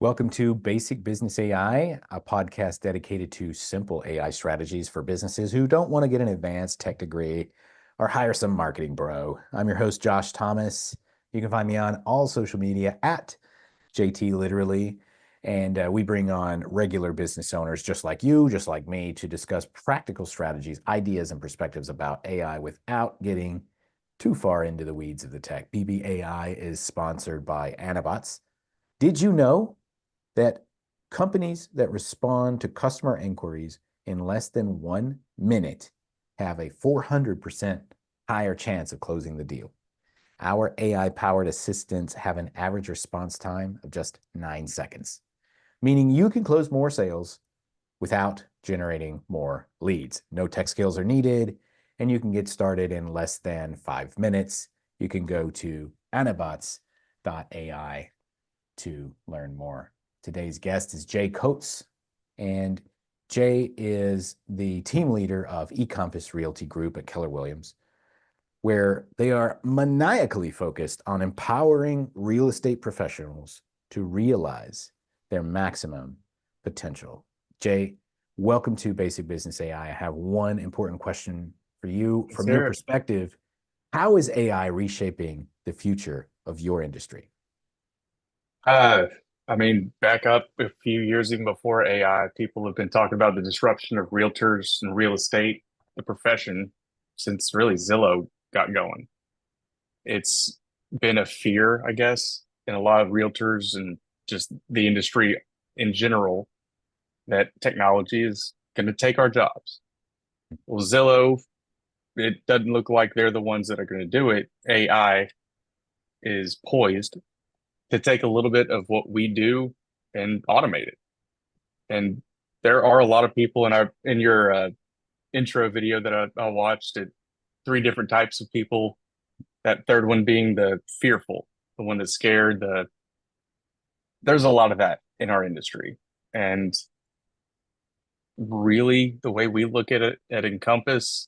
Welcome to Basic Business AI, a podcast dedicated to simple AI strategies for businesses who don't want to get an advanced tech degree or hire some marketing bro. I'm your host, Josh Thomas. You can find me on all social media at JT Literally. And we bring on regular business owners just like you, just like me, to discuss practical strategies, ideas, and perspectives about AI without getting too far into the weeds of the tech. BBAI is sponsored by Anabots. Did you know that companies that respond to customer inquiries in less than 1 minute have a 400% higher chance of closing the deal? Our AI-powered assistants have an average response time of just 9 seconds, meaning you can close more sales without generating more leads. No tech skills are needed, and you can get started in less than 5 minutes. You can go to anabots.ai to learn more. Today's guest is Jay Coates, and Jay is the team leader of Ecompass Realty Group at Keller Williams, where they are maniacally focused on empowering real estate professionals to realize their maximum potential. Jay, welcome to Basic Business AI. I have one important question for you. Yes, From your sir. perspective, how is AI reshaping the future of your industry? Uh, back up a few years even before AI, people have been talking about the disruption of realtors and real estate, the profession, since really Zillow got going. It's been a fear, I guess, in a lot of realtors and just the industry in general that technology is going to take our jobs. Well, Zillow, it doesn't look like they're the ones that are going to do it. AI is poised to take a little bit of what we do and automate it. And there are a lot of people in your intro video that I watched it, three different types of people. That third one being the fearful, the one that's scared. There's a lot of that in our industry, and really the way we look at it at Encompass,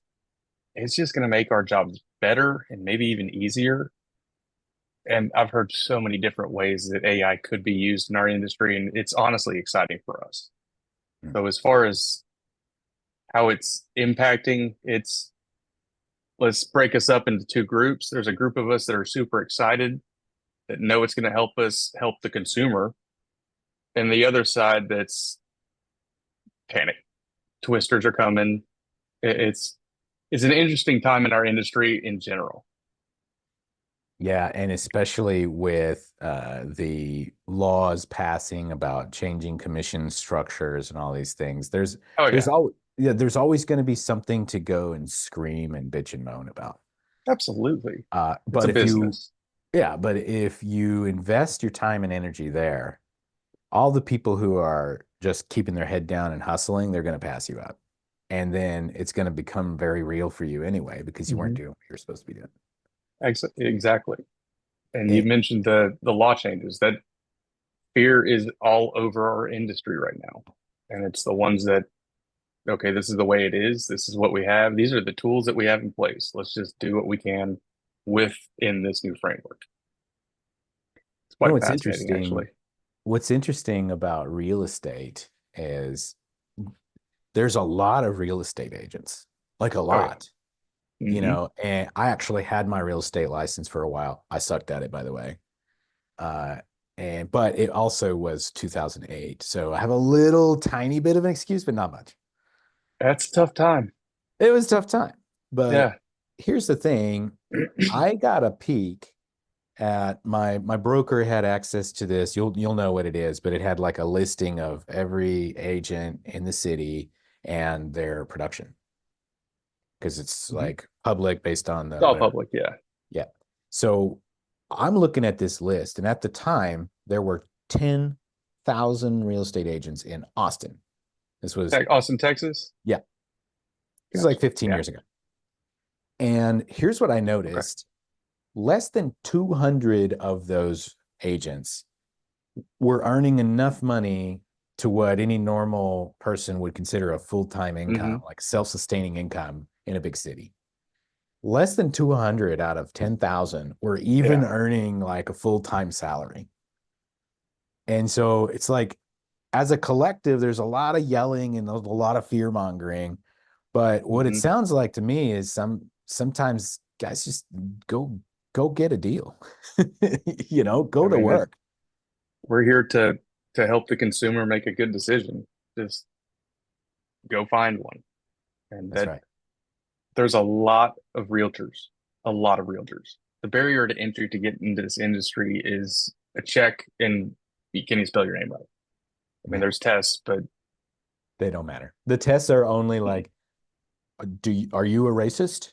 it's just going to make our jobs better and maybe even easier. And I've heard so many different ways that AI could be used in our industry, and it's honestly exciting for us. Hmm. So as far as how it's impacting, let's break us up into two groups. There's a group of us that are super excited, that know it's going to help us help the consumer, and the other side that's panic. Twisters are coming. It's an interesting time in our industry in general. Yeah, and especially with the laws passing about changing commission structures and all these things, Oh there's yeah, all yeah, there's always going to be something to go and scream and bitch and moan about. absolutely. Uh, It's a but if you, business. yeah, but if you invest your time and energy there, all the people who are just keeping their head down and hustling, they're going to pass you up, and then it's going to become very real for you anyway because you weren't Mhm. doing what you're supposed to be doing. Exactly. And you And, mentioned the law changes. That fear is all over our industry right now. And it's the ones that, okay, this is the way it is. This is what we have. These are the tools that we have in place. Let's just do what we can within this new framework. It's you know, quite fascinating, actually. what's interesting about real estate is there's a lot of real estate agents, like a Oh yeah. lot, Hmm. and I actually had my real estate license for a while. I sucked at it, by the way. Uh, but it also was 2008. So I have a little tiny bit of an excuse, but not much. That's a tough time. It was a tough time. But Yeah. here's the thing. I got a peek at my broker had access to this. You'll know what it is, but it had like a listing of every agent in the city and their production because it's Mhm. like public based on It's the all whatever. public. Yeah. Yeah. So I'm looking at this list, and at the time there were 10,000 real estate agents in Austin. This was Austin, Texas. Yeah, this is like Gotcha. 15 Yeah. years ago. And here's what I Okay. noticed. Less than 200 of those agents were earning enough money to what any normal person would consider a full-time income, Hmm. like self-sustaining income in a big city. Less than 200 out of 10,000 were even Yeah. earning like a full-time salary. And so it's like, as a collective, there's a lot of yelling and there's a lot of fear mongering. But what it Hmm. sounds like to me is sometimes guys just go go get a deal. I Go to mean, work. we're here to help the consumer make a good decision. Just go find one. And That's that right. there's a lot of realtors. The barrier to entry to get into this industry is a check and can you spell your name right? I mean, Yeah, there's tests, but they don't matter. The tests are only like, are you a racist?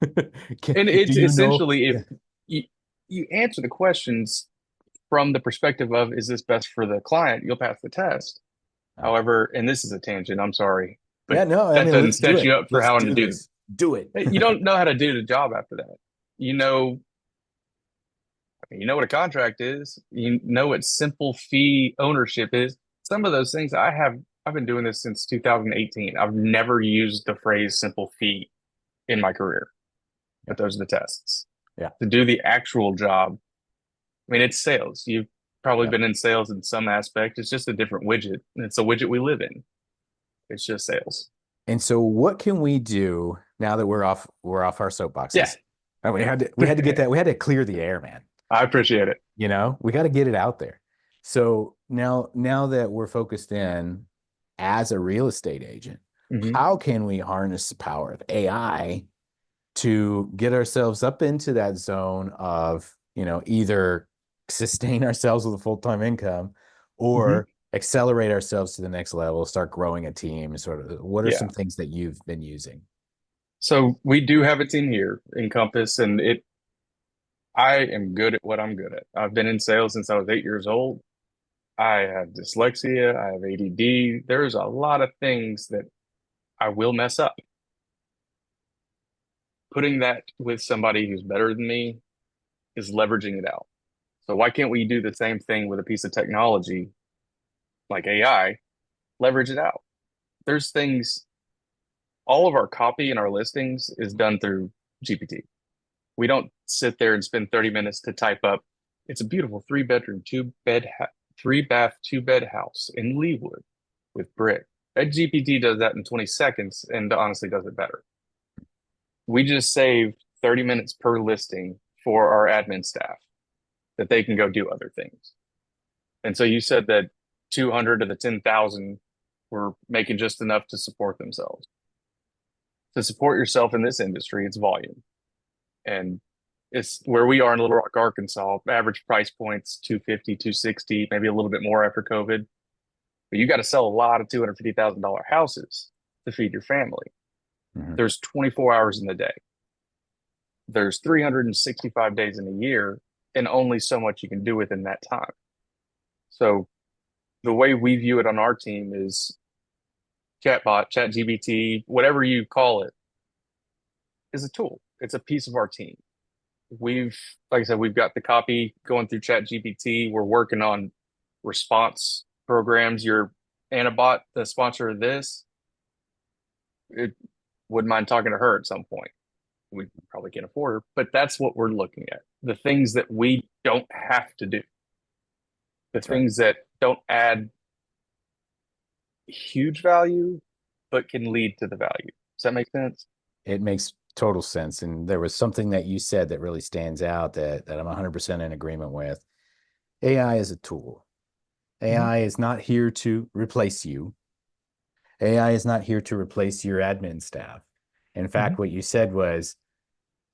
and Do it's you know? essentially if Yeah. you you answer the questions from the perspective of is this best for the client, you'll pass the test. Oh. However, and this is a tangent, I'm sorry, but Yeah, no, I that mean, doesn't let's do set you it. up for Let's how to do do. this. Do it. You don't know how to do the job after that. You know, you know what a contract is. You know what simple fee ownership is. Some of those things I've been doing this since 2018. I've never used the phrase simple fee in my career, Yeah. but those are the tests. Yeah. To do the actual job, I mean, it's sales. You've probably Yeah. been in sales in some aspect. It's just a different widget. It's a widget we live in. It's just sales. And so what can we do now that we're off our Yeah, soapboxes? And we had to get that, we had to clear the air, man. I appreciate it. We got to get it out there. So now that we're focused in as a real estate agent, Hmm. how can we harness the power of AI to get ourselves up into that zone of, either sustain ourselves with a full-time income Hmm. or accelerate ourselves to the next level, start growing a team, sort of what are some Yeah. things that you've been using? So we do have a team here, Encompass, and I am good at what I'm good at. I've been in sales since I was 8 years old. I have dyslexia, I have ADD. There's a lot of things that I will mess up. Putting that with somebody who's better than me is leveraging it out. So why can't we do the same thing with a piece of technology like AI, leverage it out? There's things, all of our copy and our listings is done through GPT. We don't sit there and spend 30 minutes to type up, it's a beautiful three bath, two bed house in Leawood with brick. That GPT does that in 20 seconds and honestly does it better. We just save 30 minutes per listing for our admin staff that they can go do other things. And so you said that 200 of the 10,000 were making just enough to support themselves. To support yourself in this industry, it's volume. And it's where we are in Little Rock, Arkansas. Average price points 250, 260, maybe a little bit more after COVID. But you got to sell a lot of $250,000 houses to feed your family. Mhm. There's 24 hours in the day. There's 365 days in a year, and only so much you can do within that time. So the way we view it on our team is chatbot, chat GBT, whatever you call it, is a tool. It's a piece of our team. We've, like I said, we've got the copy going through chat GPT. We're working on response programs. Your Anabot, the sponsor of this, it wouldn't mind talking to her at some point. We probably can't afford her, but that's what we're looking at. The things that we don't have to do, the That's right. things that don't add huge value, but can lead to the value. Does that make sense? It makes total sense. And there was something that you said that really stands out that I'm 100% in agreement with. AI is a tool. Mhm. AI is not here to replace you. AI is not here to replace your admin staff. In Mhm. fact, what you said was,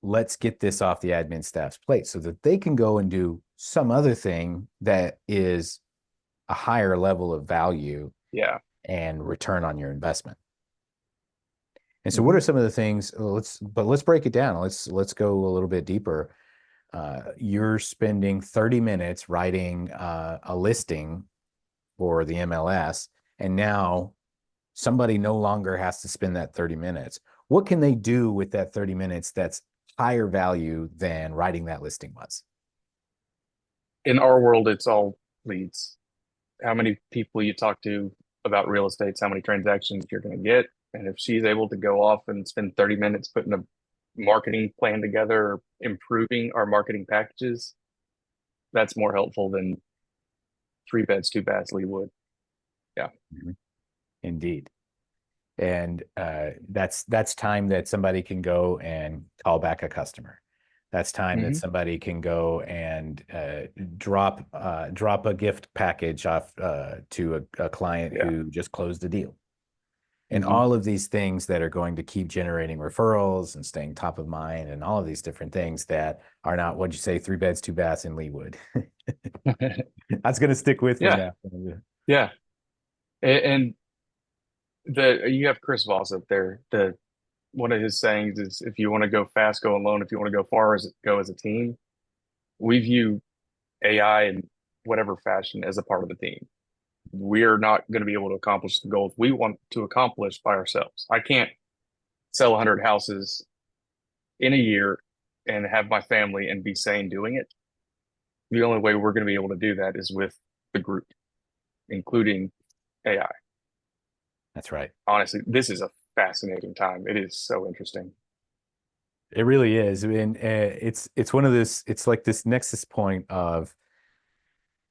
let's get this off the admin staff's plate so that they can go and do some other thing that is a higher level of value Yeah. and return on your investment. And so what Mhm. are some of the things, let's break it down. Let's go a little bit deeper. You're spending 30 minutes writing a listing for the MLS, and now somebody no longer has to spend that 30 minutes. What can they do with that 30 minutes that's higher value than writing that listing was? In our world, it's all leads. How many people you talk to about real estate, how many transactions you're going to get. And if she's able to go off and spend 30 minutes putting a marketing plan together, improving our marketing packages, that's more helpful than three beds, two baths, Leewood. Yeah. Mhm. Indeed. And that's time that somebody can go and call back a customer. That's time that Hmm. somebody can go and drop a gift package off to a client Yeah. who just closed a deal. And Hmm. all of these things that are going to keep generating referrals and staying top of mind, and all of these different things that are not, what'd you say, three beds, two baths in Leewood. That's going to stick with me Yeah. now. Yeah. And the you have Chris Voss up there. The one of his sayings is, if you want to go fast, go alone. If you want to go far, go as a team. We view AI in whatever fashion as a part of the team. We're not going to be able to accomplish the goals we want to accomplish by ourselves. I can't sell 100 houses in a year and have my family and be sane doing it. The only way we're going to be able to do that is with the group, including AI. That's right. Honestly, this is a fascinating time. It is so interesting. It really is. I mean, it's one of this. It's like this nexus point of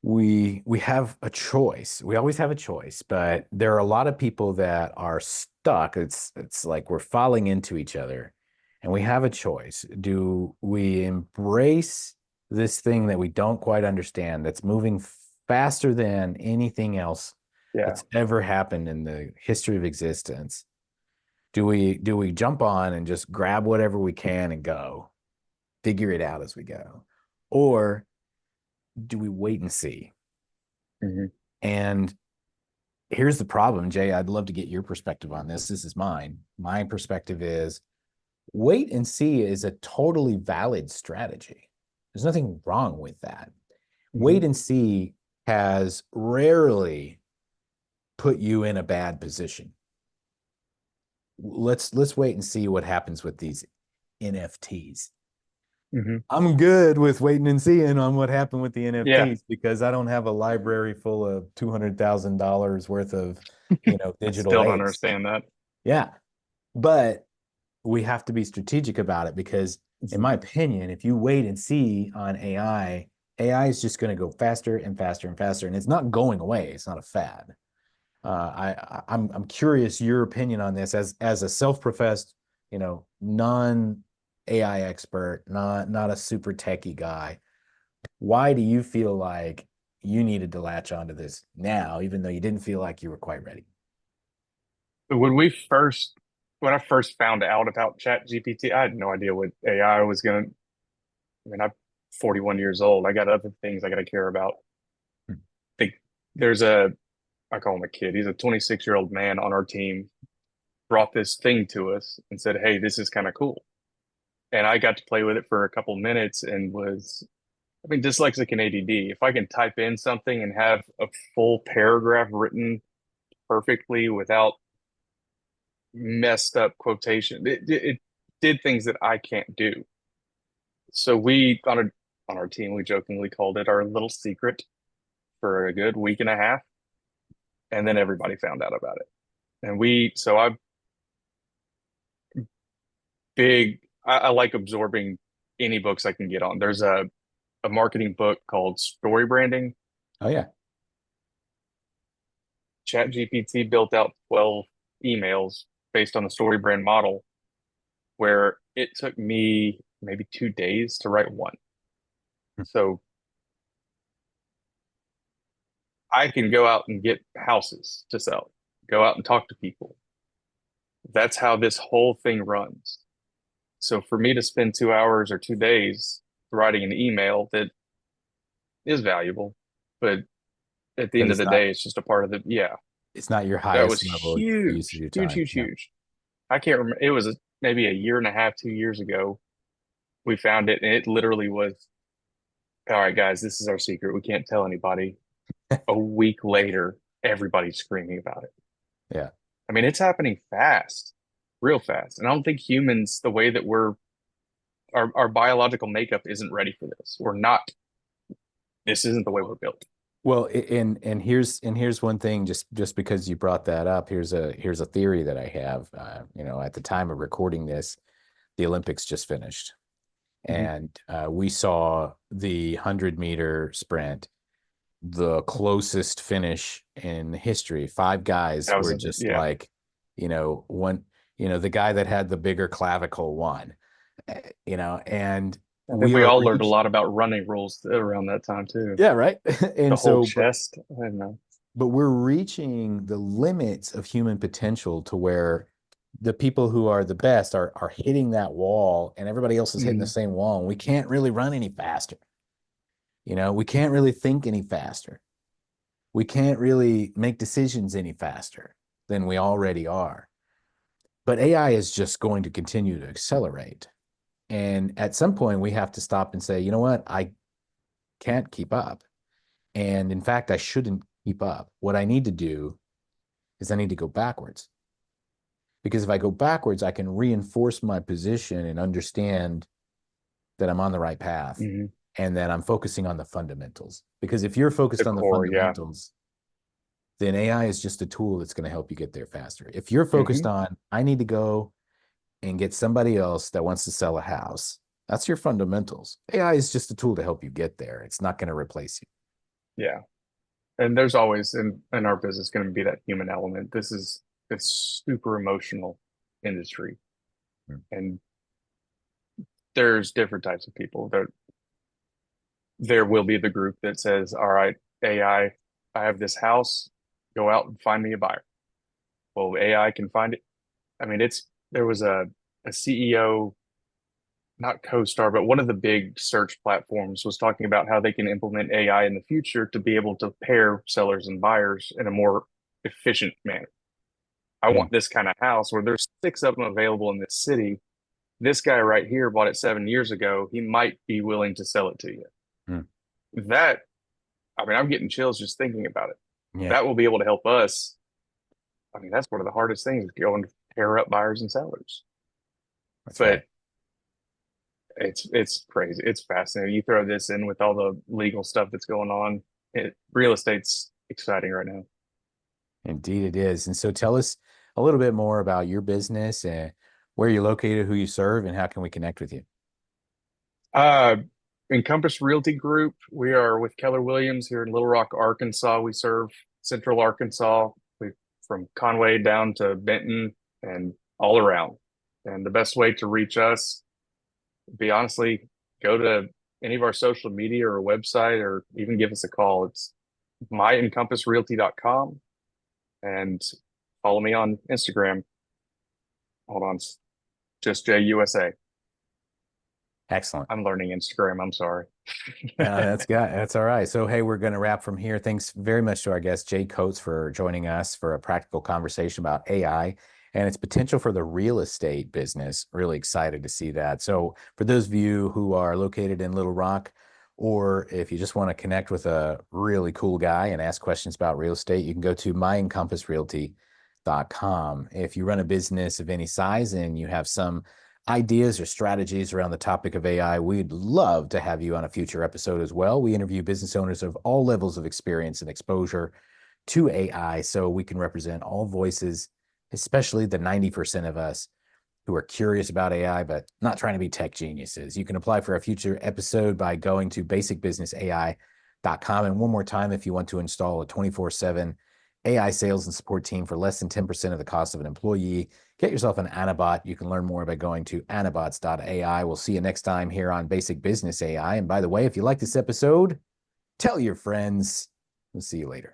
we have a choice. We always have a choice, but there are a lot of people that are stuck. It's like we're falling into each other, and we have a choice. Do we embrace this thing that we don't quite understand, that's moving faster than anything else Yeah. that's ever happened in the history of existence? Do we jump on and just grab whatever we can and go, figure it out as we go? Or do we wait and see? Hmm. And here's the problem, Jay. I'd love to get your perspective on this. This is mine. My perspective is wait and see is a totally valid strategy. There's nothing wrong with that. Hmm. Wait and see has rarely put you in a bad position. Let's wait and see what happens with these NFTs. Hmm. I'm good with waiting and seeing on what happened with the Yeah. NFTs because I don't have a library full of $200,000 worth of, I digital still don't apes. understand that. Yeah. But we have to be strategic about it because, in Mhm. my opinion, if you wait and see on AI, AI is just going to go faster and faster and faster, and it's not going away. It's not a fad. I'm curious your opinion on this as a self-professed, non AI expert, not a super techie guy. Why do you feel like you needed to latch onto this now, even though you didn't feel like you were quite ready? But when I first found out about Chat GPT, I had no idea what AI was going to, I mean, I'm 41 years old. I got other things I got to care about. Think there's I call him a kid. He's a 26-year-old man on our team, brought this thing to us and said, "Hey, this is kind of cool." And I got to play with it for a couple minutes and I mean, dyslexic and ADD. If I can type in something and have a full paragraph written perfectly without messed up quotation, it did things that I can't do. So we on our team, we jokingly called it our little secret for a good week and a half, and then everybody found out about it. And I'm big. I like absorbing any books I can get on. There's a marketing book called Story Branding. Oh yeah. ChatGPT built out 12 emails based on the story brand model, where it took me maybe 2 days to write one. So I can go out and get houses to sell, go out and talk to people. That's how this whole thing runs. So for me to spend 2 hours or 2 days writing an email that is valuable, but at the But end of the day, it's just a part of yeah, it's not your that was highest level of use of huge, your huge, time. huge, Yeah. huge. I can't remember. It was maybe a year and a half, 2 years ago. We found it, and it literally was, all right, guys, this is our secret. We can't tell anybody. A week later, everybody's screaming about it. Yeah. I mean, it's happening fast, real fast. And I don't think humans, the way that our biological makeup isn't ready for this. We're not, this isn't the way we're built. Well, and here's one thing. Just because you brought that up, here's a theory that I have. At the time of recording this, the Olympics just finished, Mhm. and we saw the 100-meter sprint the closest finish in history. Five guys That was were just yeah. like, one, the guy that had the bigger clavicle won, and I think we we are all learned a reach. lot about running rules around that time too. Yeah, right. The And whole so, but chest. I don't know. but we're reaching the limits of human potential to where the people who are the best are hitting that wall and everybody else is hitting the Mhm. same wall, and we can't really run any faster. We can't really think any faster. We can't really make decisions any faster than we already are. But AI is just going to continue to accelerate. And at some point, we have to stop and say, you know what? I can't keep up. And in fact, I shouldn't keep up. What I need to do is I need to go backwards. Because if I go backwards, I can reinforce my position and understand that I'm on the right path Mhm. and that I'm focusing on the fundamentals. Because if you're The focused on the core, yeah. fundamentals, then AI is just a tool that's going to help you get there faster. If you're focused Hmm. on, I need to go and get somebody else that wants to sell a house, that's your fundamentals. AI is just a tool to help you get there. It's not going to replace you. Yeah. And there's always in our business going to be that human element. This is a super emotional industry, Mm. and there's different types of people. There will be the group that says, "All right, AI, I have this house. Go out and find me a buyer." Well, AI can find it. I mean, there was a CEO, not CoStar, but one of the big search platforms was talking about how they can implement AI in the future to be able to pair sellers and buyers in a more efficient manner. I Mm. want this kind of house where there's six of them available in this city. This guy right here bought it 7 years ago. He might be willing to sell it to you. Mm. That, I mean, I'm getting chills just thinking about it. Yeah, That will be able to help us. I mean, that's one of the hardest things, going to pair up buyers and sellers. that's right. But it's crazy. It's fascinating. You throw this in with all the legal stuff that's going on. Real estate's exciting right now. Indeed, it is. And so tell us a little bit more about your business and where you're located, who you serve, and how can we connect with you? Uh, Encompass Realty Group. We are with Keller Williams here in Little Rock, Arkansas. We serve Central Arkansas, from Conway down to Benton and all around. And the best way to reach us, be honestly, go to any of our social media or website, or even give us a call. It's myencompassrealty.com, and follow me on Instagram. Hold on, just JUSA. Excellent. I'm learning Instagram. I'm sorry. That's all right. So, hey, we're going to wrap from here. Thanks very much to our guest, Jay Coates, for joining us for a practical conversation about AI and its potential for the real estate business. Really excited to see that. So, for those of you who are located in Little Rock, or if you just want to connect with a really cool guy and ask questions about real estate, you can go to myencompassrealty.com. If you run a business of any size and you have some ideas or strategies around the topic of AI, we'd love to have you on a future episode as well. We interview business owners of all levels of experience and exposure to AI so we can represent all voices, especially the 90% of us who are curious about AI but not trying to be tech geniuses. You can apply for a future episode by going to basicbusinessai.com. And one more time, if you want to install a 24/7 AI sales and support team for less than 10% of the cost of an employee, get yourself an Anabot. You can learn more by going to anabots.ai. We'll see you next time here on Basic Business AI. And by the way, if you like this episode, tell your friends. We'll see you later.